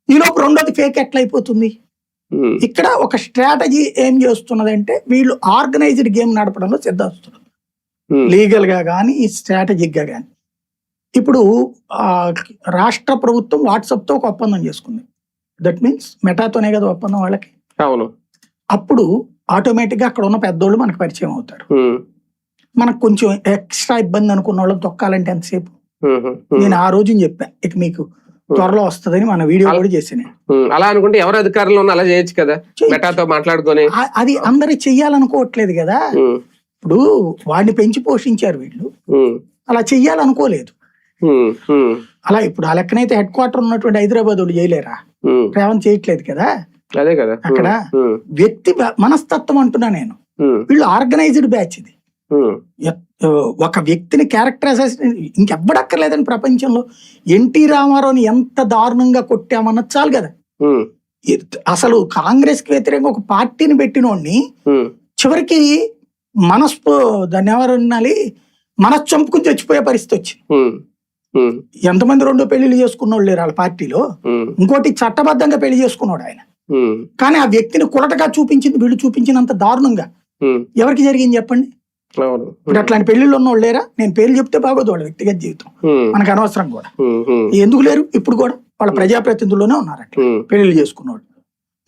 ఈలోపు రెండోది ఫేక్ ఎట్లా అయిపోతుంది? ఇక్కడ ఒక స్ట్రాటజీ ఏం చేస్తున్నదంటే వీళ్ళు ఆర్గనైజ్డ్ గేమ్ నడపడంలో సిద్ధాస్తున్నారు, లీగల్ గా కానీ స్ట్రాటజిక్ గా కానీ. ఇప్పుడు రాష్ట్ర ప్రభుత్వం వాట్సాప్ తో ఒక ఒప్పందం చేసుకుంది. దట్ మీన్స్ మెటాతోనే కదా ఒప్పందం వాళ్ళకి. అవును. అప్పుడు ఆటోమేటిక్ గా అక్కడ ఉన్న పెద్దోళ్ళు మనకు పరిచయం అవుతారు. మనకు కొంచెం ఎక్స్ట్రా ఇబ్బంది అనుకున్న వాళ్ళని తొక్కాలంటే ఎంతసేపు? నేను ఆ రోజు చెప్పా, ఇక మీకు త్వరలో వస్తుందని మన వీడియో కూడా చేసాను. అలా అనుకుంటే ఎవరు అధికారంలో ఉన్నా అలా చేయొచ్చు కదా, మెటాతో మాట్లాడుకొని. అది అందరు చెయ్యాలనుకోవట్లేదు కదా. ఇప్పుడు వాడిని పెంచి పోషించారు వీళ్ళు, అలా చెయ్యాలనుకోలేదు. అలా ఇప్పుడు ఆ లెక్కనైతే హెడ్ క్వార్టర్ ఉన్నటువంటి హైదరాబాద్ వాళ్ళు చేయలేరా? రేవంత్ చేయట్లేదు కదా. అదే కదా అక్కడ వ్యక్తి మనస్తత్వం అంటున్నా నేను. వీళ్ళు ఆర్గనైజ్డ్ బ్యాచ్ ఇది. ఒక వ్యక్తిని క్యారెక్టర్ అసాసినేషన్ ఇంకెవ్వడక్కర్లేదని ప్రపంచంలో. ఎన్టీ రామారావుని ఎంత దారుణంగా కొట్టామన్నది చాలు కదా. అసలు కాంగ్రెస్ కి వ్యతిరేకంగా ఒక పార్టీని పెట్టినోడిని చివరికి దాన్ని ఎవరు అనాలి, మనసు చంపుకుని చచ్చిపోయే పరిస్థితి వచ్చింది. ఎంతమంది రెండో పెళ్లిళ్ళు చేసుకున్నోళ్ళు లేరు వాళ్ళ పార్టీలో. ఇంకోటి చట్టబద్ధంగా పెళ్లి చేసుకున్నాడు ఆయన. కానీ ఆ వ్యక్తిని కులటగా చూపించింది వీళ్ళు చూపించినంత దారుణంగా ఎవరికి జరిగింది చెప్పండి? ఇప్పుడు అట్లాంటి పెళ్లిళ్ళు ఉన్నోళ్ళు లేరా? నేను పేర్లు చెప్తే బాగోదు, వాళ్ళ వ్యక్తిగత జీవితం మనకు అనవసరం కూడా. ఎందుకు లేరు? ఇప్పుడు కూడా వాళ్ళ ప్రజాప్రతినిధుల్లోనే ఉన్నారు అట్లా పెళ్లిళ్ళు చేసుకున్నవాళ్ళు.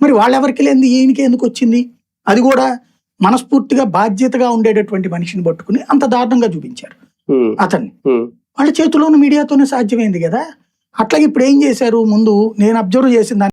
మరి వాళ్ళెవరికి లేని ఈయనకి ఎందుకు వచ్చింది? అది కూడా మనస్ఫూర్తిగా బాధ్యతగా ఉండేటటువంటి మనిషిని పట్టుకుని అంత దారుణంగా చూపించారు అతన్ని. వాళ్ళ చేతిలో ఉన్న మీడియాతోనే సాధ్యమైంది కదా. అట్లాగే ఇప్పుడు ఏం చేశారు? ముందు నేను అబ్జర్వ్ చేసిన